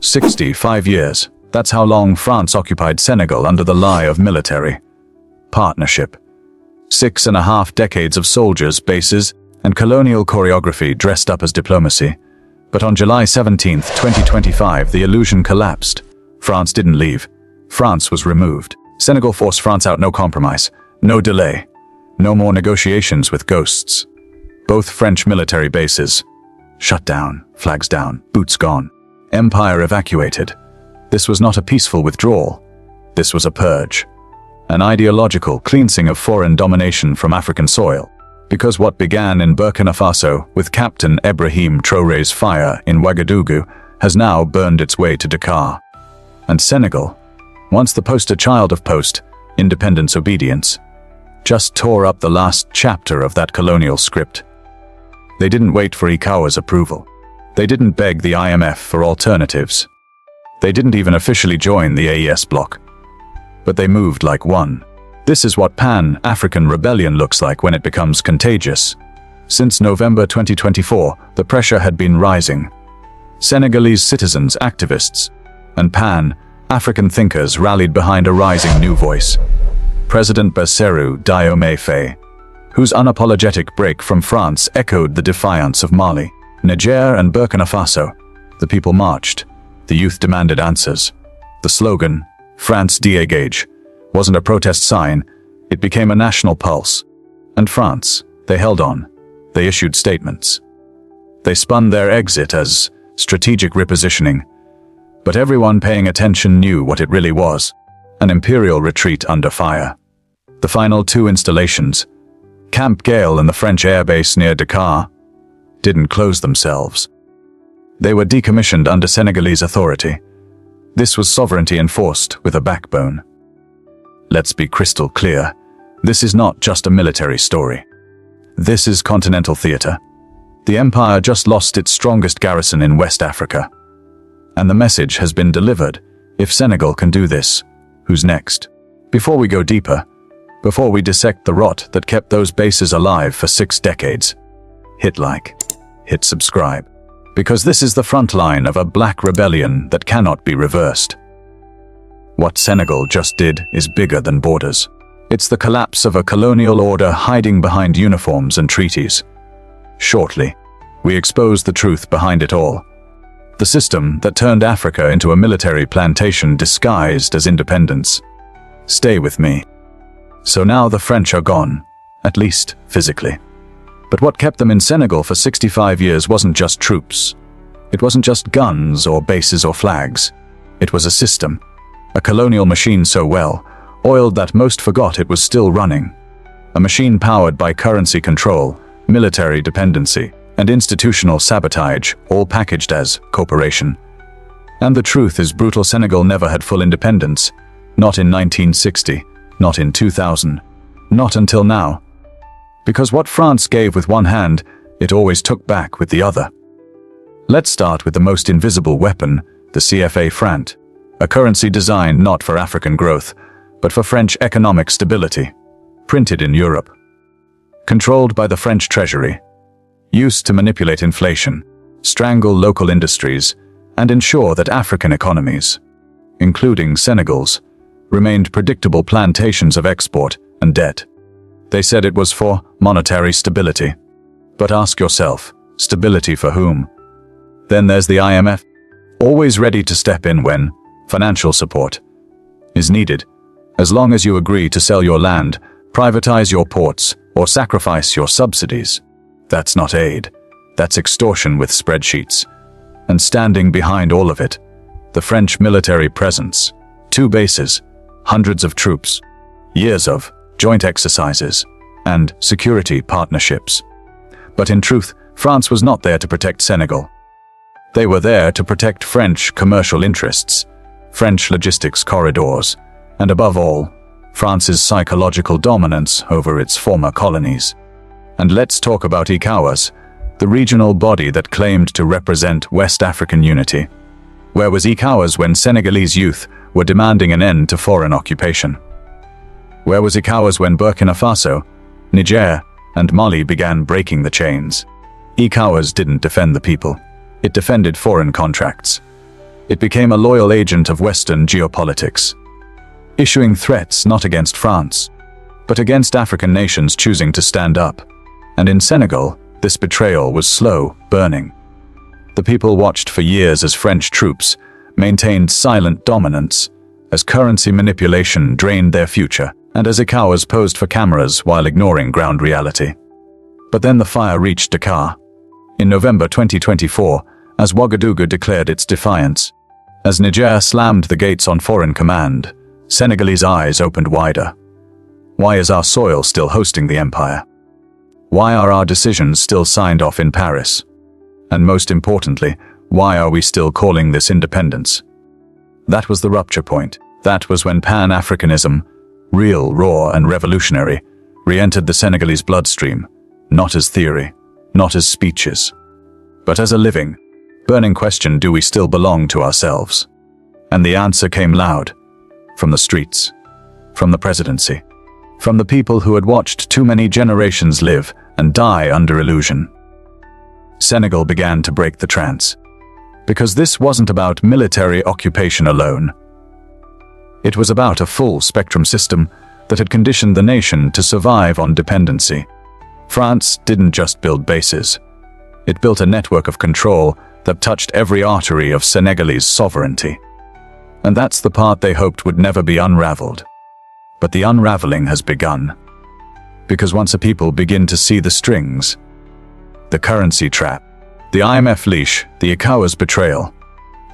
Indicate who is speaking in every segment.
Speaker 1: 65 years. That's how long France occupied Senegal under the lie of military partnership. 6.5 decades of soldiers, bases, and colonial choreography dressed up as diplomacy. But on July 17, 2025, the illusion collapsed. France didn't leave. France was removed. Senegal forced France out, no compromise, no delay, no more negotiations with ghosts. Both French military bases shut down, flags down, boots gone, empire evacuated. This was not a peaceful withdrawal. This was a purge, an ideological cleansing of foreign domination from African soil. Because what began in Burkina Faso with Captain Ibrahim Traoré's fire in Ouagadougou has now burned its way to Dakar. And Senegal, once the poster child of post-independence obedience, just tore up the last chapter of that colonial script. They didn't wait for ECOWAS approval. They didn't beg the IMF for alternatives. They didn't even officially join the AES bloc. But they moved like one. This is what Pan-African rebellion looks like when it becomes contagious. Since November 2024, the pressure had been rising. Senegalese citizens, activists, and Pan-African thinkers rallied behind a rising new voice. President Bassirou Diomaye Faye, whose unapologetic break from France echoed the defiance of Mali, Niger, and Burkina Faso. The people marched. The youth demanded answers. The slogan, France dégage, wasn't a protest sign, it became a national pulse. And France, they held on. They issued statements. They spun their exit as strategic repositioning. But everyone paying attention knew what it really was, an imperial retreat under fire. The final 2 installations, Camp Gale and the French airbase near Dakar, didn't close themselves. They were decommissioned under Senegalese authority. This was sovereignty enforced with a backbone. Let's be crystal clear. This is not just a military story. This is continental theater. The empire just lost its strongest garrison in West Africa. And the message has been delivered. If Senegal can do this, who's next? Before we go deeper, before we dissect the rot that kept those bases alive for 6 decades, hit like, hit subscribe. Because this is the front line of a black rebellion that cannot be reversed. What Senegal just did is bigger than borders. It's the collapse of a colonial order hiding behind uniforms and treaties. Shortly, we expose the truth behind it all. The system that turned Africa into a military plantation disguised as independence. Stay with me. So now the French are gone, at least physically. But what kept them in Senegal for 65 years wasn't just troops. It wasn't just guns or bases or flags. It was a system. A colonial machine so well oiled that most forgot it was still running. A machine powered by currency control, military dependency, and institutional sabotage, all packaged as cooperation. And the truth is, brutal Senegal never had full independence. Not in 1960, not in 2000, not until now. Because what France gave with one hand, it always took back with the other. Let's start with the most invisible weapon, the CFA franc. A currency designed not for African growth, but for French economic stability. Printed in Europe. Controlled by the French treasury. Used to manipulate inflation, strangle local industries, and ensure that African economies, including Senegal's, remained predictable plantations of export and debt. They said it was for monetary stability. But ask yourself, stability for whom? Then there's the IMF, always ready to step in when financial support is needed, as long as you agree to sell your land, privatize your ports, or sacrifice your subsidies. That's not aid. That's extortion with spreadsheets. And standing behind all of it, the French military presence. 2 bases, hundreds of troops, years of joint exercises, and security partnerships. But in truth, France was not there to protect Senegal. They were there to protect French commercial interests, French logistics corridors, and above all, France's psychological dominance over its former colonies. And let's talk about ECOWAS, the regional body that claimed to represent West African unity. Where was ECOWAS when Senegalese youth were demanding an end to foreign occupation? Where was ECOWAS when Burkina Faso, Niger, and Mali began breaking the chains? ECOWAS didn't defend the people. It defended foreign contracts. It became a loyal agent of Western geopolitics, issuing threats not against France, but against African nations choosing to stand up. And in Senegal, this betrayal was slow burning. The people watched for years as French troops maintained silent dominance, as currency manipulation drained their future, and as ECOWAS posed for cameras while ignoring ground reality. But then the fire reached Dakar. In November 2024, as Ouagadougou declared its defiance, as Niger slammed the gates on foreign command, Senegalese eyes opened wider. Why is our soil still hosting the empire? Why are our decisions still signed off in Paris? And most importantly, why are we still calling this independence? That was the rupture point. That was when Pan-Africanism, real, raw, and revolutionary, re-entered the Senegalese bloodstream, not as theory, not as speeches, but as a living, burning question: do we still belong to ourselves? And the answer came loud, from the streets, from the presidency, from the people who had watched too many generations live and die under illusion. Senegal began to break the trance, because this wasn't about military occupation alone. It was about a full-spectrum system that had conditioned the nation to survive on dependency. France didn't just build bases. It built a network of control that touched every artery of Senegalese sovereignty. And that's the part they hoped would never be unraveled. But the unraveling has begun. Because once a people begin to see the strings, the currency trap, the IMF leash, the ECOWAS betrayal,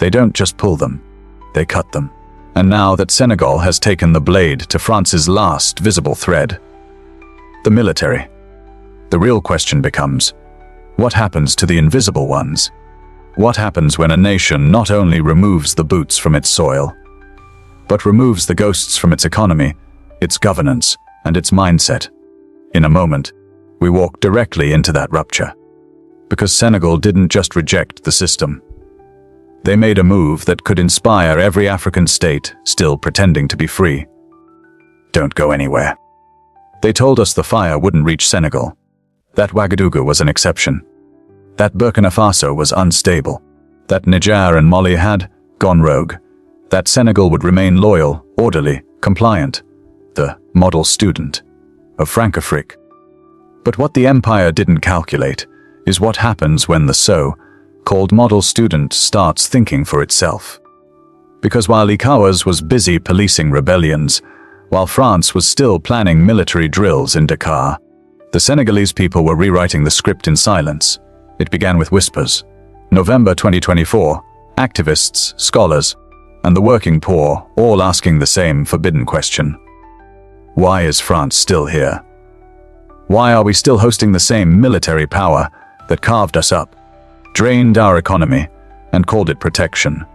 Speaker 1: they don't just pull them, they cut them. And now that Senegal has taken the blade to France's last visible thread, the military, the real question becomes, what happens to the invisible ones? What happens when a nation not only removes the boots from its soil, but removes the ghosts from its economy, its governance, and its mindset? In a moment, we walk directly into that rupture. Because Senegal didn't just reject the system. They made a move that could inspire every African state still pretending to be free. Don't go anywhere. They told us the fire wouldn't reach Senegal. That Ouagadougou was an exception. That Burkina Faso was unstable. That Niger and Mali had gone rogue. That Senegal would remain loyal, orderly, compliant. The model student of Francofrique. But what the empire didn't calculate is what happens when the so-called model student starts thinking for itself. Because while ECOWAS was busy policing rebellions, while France was still planning military drills in Dakar, the Senegalese people were rewriting the script in silence. It began with whispers. November 2024, activists, scholars, and the working poor all asking the same forbidden question. Why is France still here? Why are we still hosting the same military power that carved us up, drained our economy, and called it protection?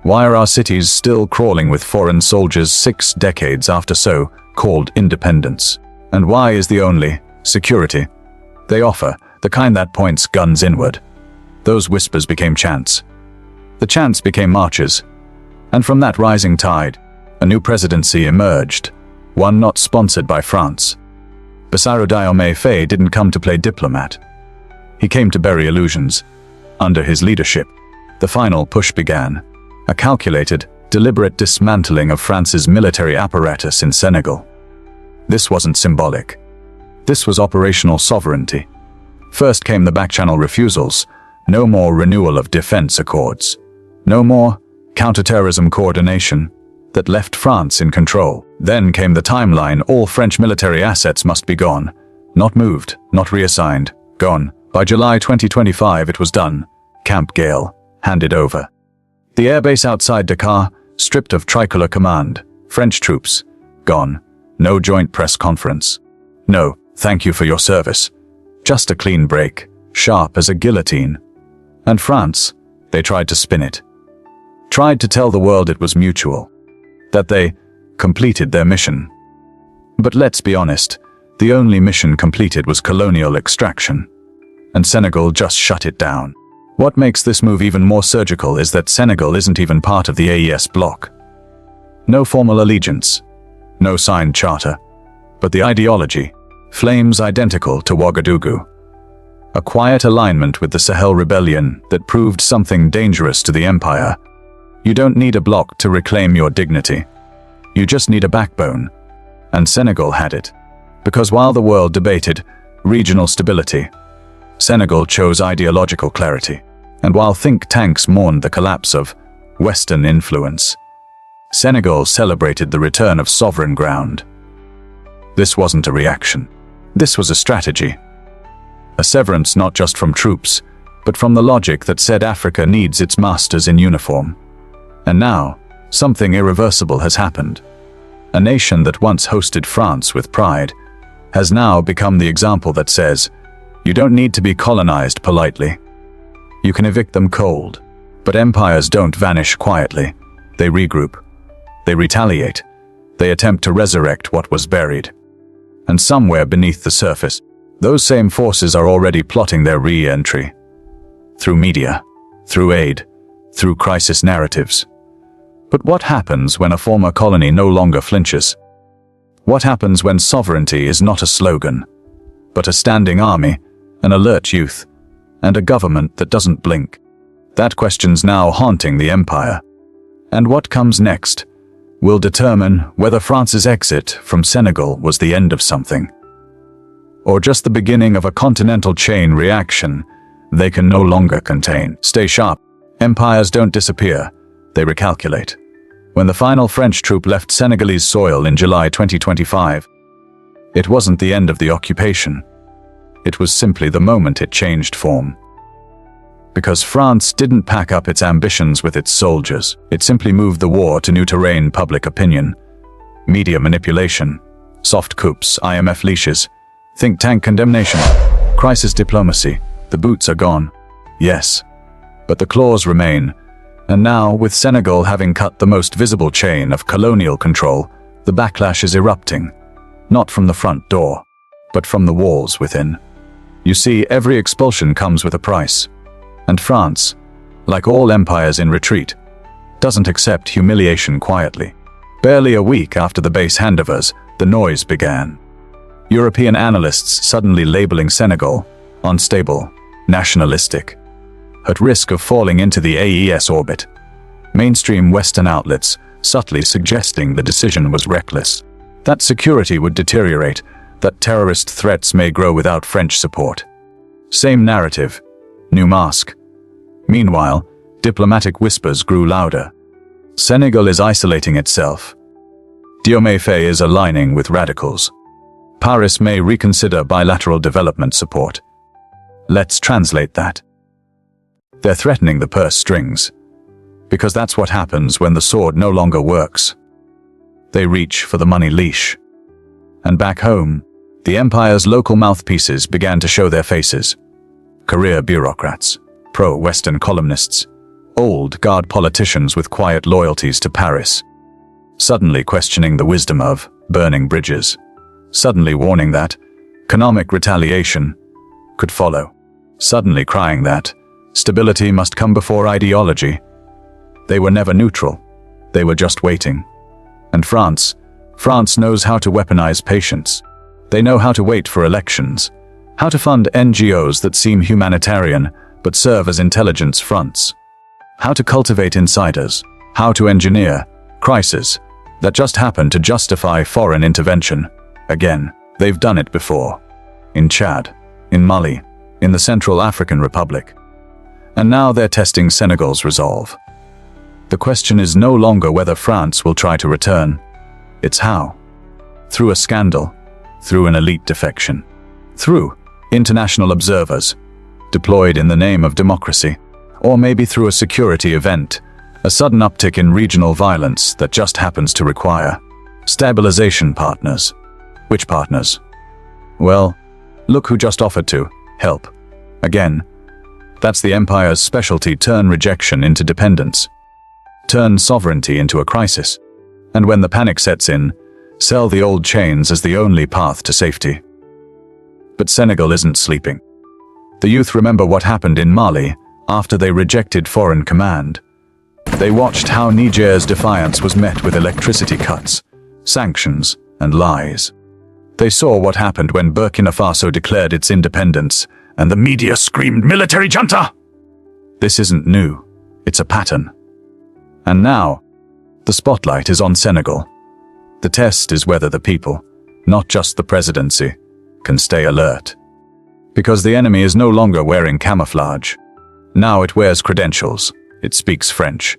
Speaker 1: Why are our cities still crawling with foreign soldiers 6 decades after so-called independence? And why is the only security they offer the kind that points guns inward? Those whispers became chants. The chants became marches. And from that rising tide, a new presidency emerged, one not sponsored by France. Bassirou Diomaye Faye didn't come to play diplomat. He came to bury illusions. Under his leadership, the final push began, a calculated, deliberate dismantling of France's military apparatus in Senegal. This wasn't symbolic. This was operational sovereignty. First came the back-channel refusals. No more renewal of defense accords. No more counterterrorism coordination that left France in control. Then came the timeline: all French military assets must be gone. Not moved, not reassigned, gone. By July 2025 it was done. Camp Gale, handed over. The airbase outside Dakar, stripped of tricolor command. French troops, gone. No joint press conference. No, thank you for your service. Just a clean break, sharp as a guillotine. And France, they tried to spin it. Tried to tell the world it was mutual. That they completed their mission. But let's be honest, the only mission completed was colonial extraction. And Senegal just shut it down. What makes this move even more surgical is that Senegal isn't even part of the AES bloc. No formal allegiance, no signed charter, but the ideology, flames identical to Ouagadougou. A quiet alignment with the Sahel rebellion that proved something dangerous to the empire. You don't need a bloc to reclaim your dignity. You just need a backbone. And Senegal had it. Because while the world debated regional stability, Senegal chose ideological clarity. And while think tanks mourned the collapse of Western influence, Senegal celebrated the return of sovereign ground. This wasn't a reaction. This was a strategy. A severance not just from troops, but from the logic that said Africa needs its masters in uniform. And now, something irreversible has happened. A nation that once hosted France with pride has now become the example that says, you don't need to be colonized politely. You can evict them cold. But empires don't vanish quietly. They regroup. They retaliate. They attempt to resurrect what was buried. And somewhere beneath the surface, those same forces are already plotting their re-entry. Through media, through aid, through crisis narratives. But what happens when a former colony no longer flinches? What happens when sovereignty is not a slogan, but a standing army, an alert youth, and a government that doesn't blink? That question's now haunting the empire. And what comes next will determine whether France's exit from Senegal was the end of something, or just the beginning of a continental chain reaction they can no longer contain. Stay sharp. Empires don't disappear, they recalculate. When the final French troop left Senegalese soil in July 2025, it wasn't the end of the occupation. It was simply the moment it changed form. Because France didn't pack up its ambitions with its soldiers, it simply moved the war to new terrain: public opinion, media manipulation, soft coups, IMF leashes, think tank condemnation, crisis diplomacy. The boots are gone, yes, but the claws remain. And now, with Senegal having cut the most visible chain of colonial control, the backlash is erupting, not from the front door, but from the walls within. You see, every expulsion comes with a price. And France, like all empires in retreat, doesn't accept humiliation quietly. Barely a week after the base handovers, the noise began. European analysts suddenly labeling Senegal unstable, nationalistic, at risk of falling into the AES orbit. Mainstream Western outlets subtly suggesting the decision was reckless, that security would deteriorate, that terrorist threats may grow without French support. Same narrative, new mask. Meanwhile, diplomatic whispers grew louder. Senegal is isolating itself. Diomaye is aligning with radicals. Paris may reconsider bilateral development support. Let's translate that. They're threatening the purse strings, because that's what happens when the sword no longer works. They reach for the money leash. And back home, the empire's local mouthpieces began to show their faces. Career bureaucrats, pro-Western columnists, old guard politicians with quiet loyalties to Paris, suddenly questioning the wisdom of burning bridges, suddenly warning that economic retaliation could follow, suddenly crying that stability must come before ideology. They were never neutral. They were just waiting. And France knows how to weaponize patience. They know how to wait for elections, how to fund NGOs that seem humanitarian but serve as intelligence fronts, how to cultivate insiders, how to engineer crises that just happen to justify foreign intervention. Again, they've done it before. In Chad, in Mali, in the Central African Republic. And now they're testing Senegal's resolve. The question is no longer whether France will try to return. It's how. Through a scandal, through an elite defection, through international observers deployed in the name of democracy, or maybe through a security event, a sudden uptick in regional violence that just happens to require stabilization partners. Which partners? Well, look who just offered to help. Again, that's the empire's specialty: turn rejection into dependence, turn sovereignty into a crisis, and when the panic sets in, sell the old chains as the only path to safety. But Senegal isn't sleeping. The youth remember what happened in Mali after they rejected foreign command. They watched how Niger's defiance was met with electricity cuts, sanctions, and lies. They saw what happened when Burkina Faso declared its independence, and the media screamed military junta! This isn't new. It's a pattern. And now, the spotlight is on Senegal. The test is whether the people, not just the presidency, can stay alert. Because the enemy is no longer wearing camouflage. Now it wears credentials, it speaks French.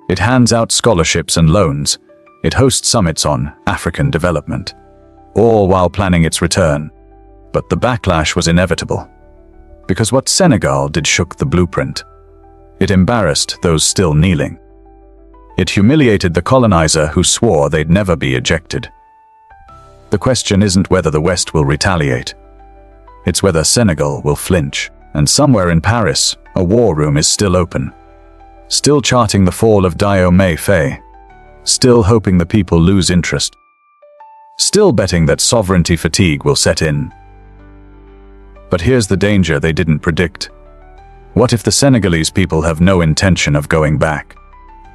Speaker 1: It hands out scholarships and loans. It hosts summits on African development, all while planning its return. But the backlash was inevitable. Because what Senegal did shook the blueprint. It embarrassed those still kneeling. It humiliated the colonizer who swore they'd never be ejected. The question isn't whether the West will retaliate. It's whether Senegal will flinch. And somewhere in Paris, a war room is still open. Still charting the fall of Diomaye Faye. Still hoping the people lose interest. Still betting that sovereignty fatigue will set in. But here's the danger they didn't predict. What if the Senegalese people have no intention of going back?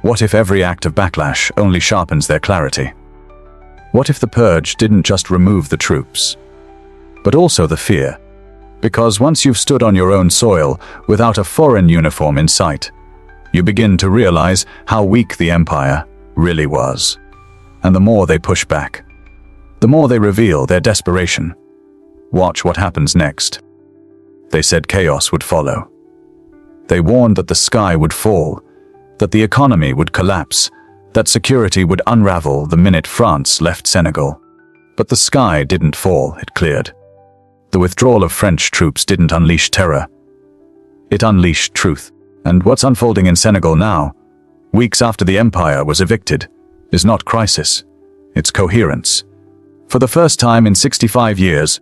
Speaker 1: What if every act of backlash only sharpens their clarity? What if the purge didn't just remove the troops, but also the fear? Because once you've stood on your own soil without a foreign uniform in sight, you begin to realize how weak the empire really was. And the more they push back, the more they reveal their desperation. Watch what happens next. They said chaos would follow. They warned that the sky would fall, that the economy would collapse, that security would unravel the minute France left Senegal. But the sky didn't fall, it cleared. The withdrawal of French troops didn't unleash terror. It unleashed truth. And what's unfolding in Senegal now, weeks after the empire was evicted, is not crisis, it's coherence. For the first time in 65 years,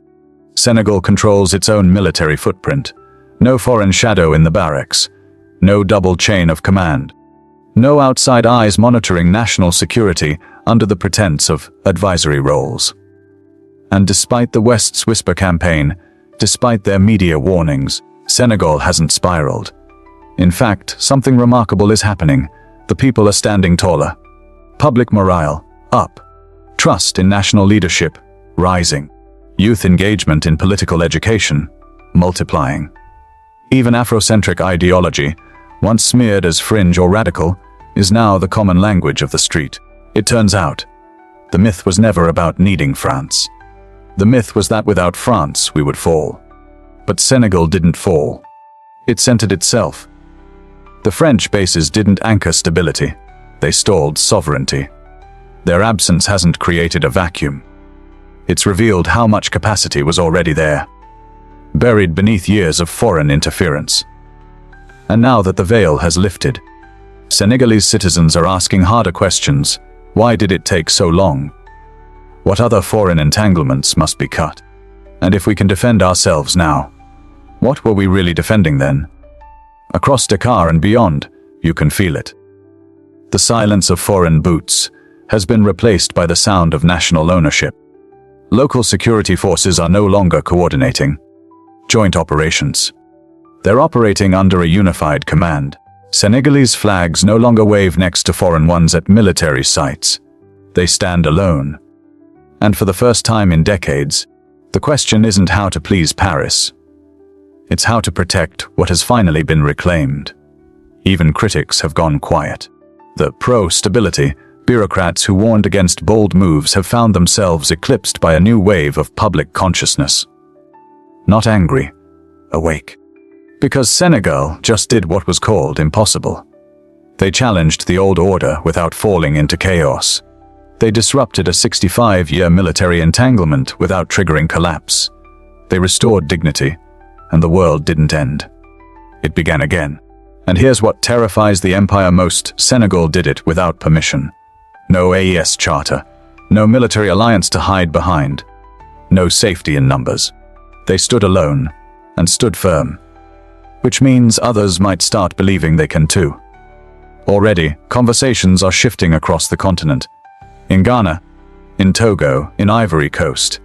Speaker 1: Senegal controls its own military footprint. No foreign shadow in the barracks. No double chain of command. No outside eyes monitoring national security under the pretense of advisory roles. And despite the West's whisper campaign, despite their media warnings, Senegal hasn't spiraled. In fact, something remarkable is happening. The people are standing taller. Public morale, up. Trust in national leadership, rising. Youth engagement in political education, multiplying. Even Afrocentric ideology, once smeared as fringe or radical, is now the common language of the street. It turns out, the myth was never about needing France. The myth was that without France we would fall. But Senegal didn't fall. It centered itself. The French bases didn't anchor stability. They stalled sovereignty. Their absence hasn't created a vacuum. It's revealed how much capacity was already there, buried beneath years of foreign interference. And now that the veil has lifted, Senegalese citizens are asking harder questions. Why did it take so long? What other foreign entanglements must be cut? And if we can defend ourselves now, what were we really defending then? Across Dakar and beyond, you can feel it. The silence of foreign boots has been replaced by the sound of national ownership. Local security forces are no longer coordinating joint operations. They're operating under a unified command. Senegalese flags no longer wave next to foreign ones at military sites. They stand alone. And for the first time in decades, the question isn't how to please Paris. It's how to protect what has finally been reclaimed. Even critics have gone quiet. The pro-stability bureaucrats who warned against bold moves have found themselves eclipsed by a new wave of public consciousness. Not angry, awake. Because Senegal just did what was called impossible. They challenged the old order without falling into chaos. They disrupted a 65-year military entanglement without triggering collapse. They restored dignity, and the world didn't end. It began again. And here's what terrifies the empire most: Senegal did it without permission. No AES charter, no military alliance to hide behind, no safety in numbers. They stood alone, and stood firm. Which means others might start believing they can too. Already, conversations are shifting across the continent. In Ghana, in Togo, in Ivory Coast,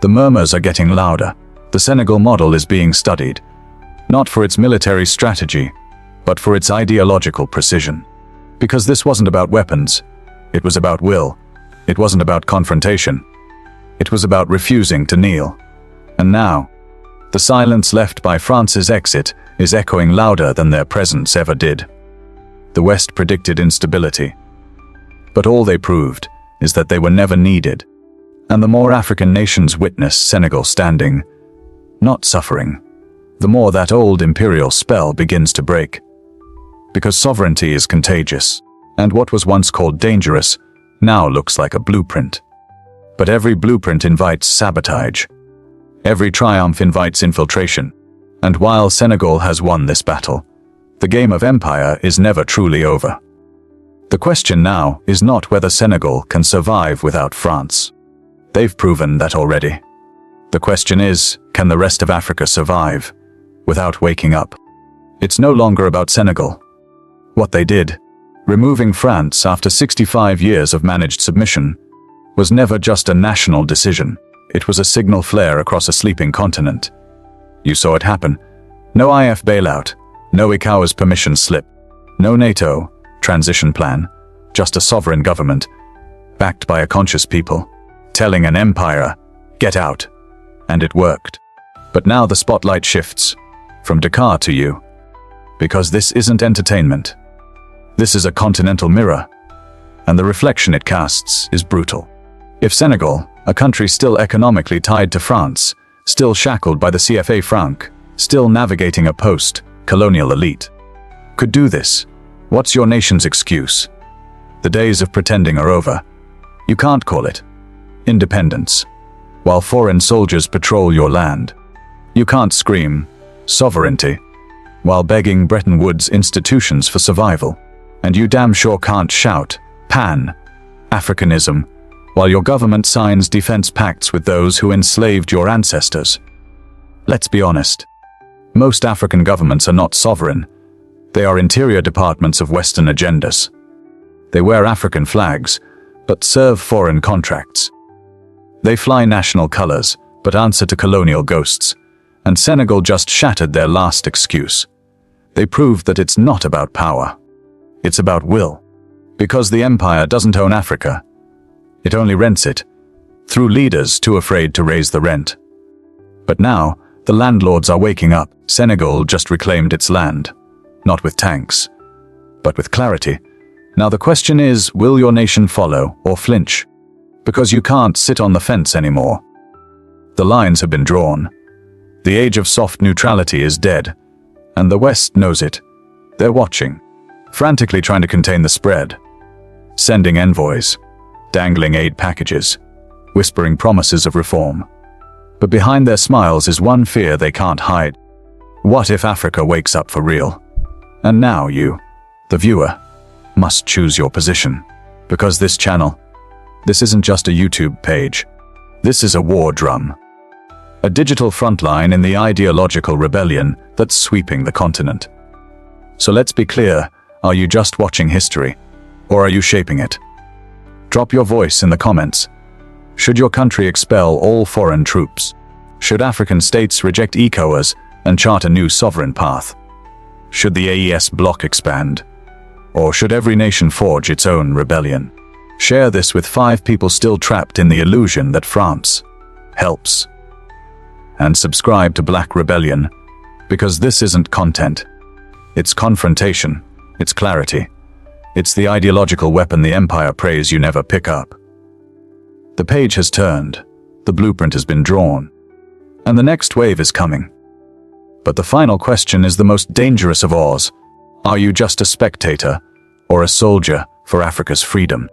Speaker 1: the murmurs are getting louder. The Senegal model is being studied, not for its military strategy, but for its ideological precision. Because this wasn't about weapons, it was about will. It wasn't about confrontation. It was about refusing to kneel. And now, the silence left by France's exit is echoing louder than their presence ever did. The West predicted instability. But all they proved is that they were never needed. And the more African nations witness Senegal standing, not suffering, the more that old imperial spell begins to break. Because sovereignty is contagious, and what was once called dangerous now looks like a blueprint. But every blueprint invites sabotage. Every triumph invites infiltration. And while Senegal has won this battle, the game of empire is never truly over. The question now is not whether Senegal can survive without France. They've proven that already. The question is, can the rest of Africa survive without waking up? It's no longer about Senegal. What they did, removing France after 65 years of managed submission, was never just a national decision. It was a signal flare across a sleeping continent. You saw it happen. No IF bailout, no ICAO's permission slip, no NATO transition plan, just a sovereign government, backed by a conscious people, telling an empire, get out. And it worked. But now the spotlight shifts, from Dakar to you. Because this isn't entertainment. This is a continental mirror, and the reflection it casts is brutal. If Senegal, a country still economically tied to France, still shackled by the CFA franc, still navigating a post-colonial elite, could do this, what's your nation's excuse? The days of pretending are over. You can't call it independence while foreign soldiers patrol your land. You can't scream sovereignty while begging Bretton Woods institutions for survival. And you damn sure can't shout Pan-Africanism while your government signs defense pacts with those who enslaved your ancestors. Let's be honest. Most African governments are not sovereign. They are interior departments of Western agendas. They wear African flags, but serve foreign contracts. They fly national colors, but answer to colonial ghosts. And Senegal just shattered their last excuse. They proved that it's not about power. It's about will. Because the empire doesn't own Africa. It only rents it, through leaders too afraid to raise the rent. But now, the landlords are waking up. Senegal just reclaimed its land. Not with tanks, but with clarity. Now the question is, will your nation follow or flinch? Because you can't sit on the fence anymore. The lines have been drawn. The age of soft neutrality is dead. And the West knows it. They're watching, frantically trying to contain the spread. Sending envoys, dangling aid packages, whispering promises of reform. But behind their smiles is one fear they can't hide. What if Africa wakes up for real? And now you, the viewer, must choose your position. Because this channel, this isn't just a YouTube page. This is a war drum. A digital frontline in the ideological rebellion that's sweeping the continent. So let's be clear, are you just watching history? Or are you shaping it? Drop your voice in the comments. Should your country expel all foreign troops? Should African states reject ECOWAS and chart a new sovereign path? Should the AES Bloc expand? Or should every nation forge its own rebellion? Share this with 5 people still trapped in the illusion that France helps. And subscribe to Black Rebellion, because this isn't content. It's confrontation, it's clarity. It's the ideological weapon the empire prays you never pick up. The page has turned, the blueprint has been drawn, and the next wave is coming. But the final question is the most dangerous of all. Are you just a spectator or a soldier for Africa's freedom?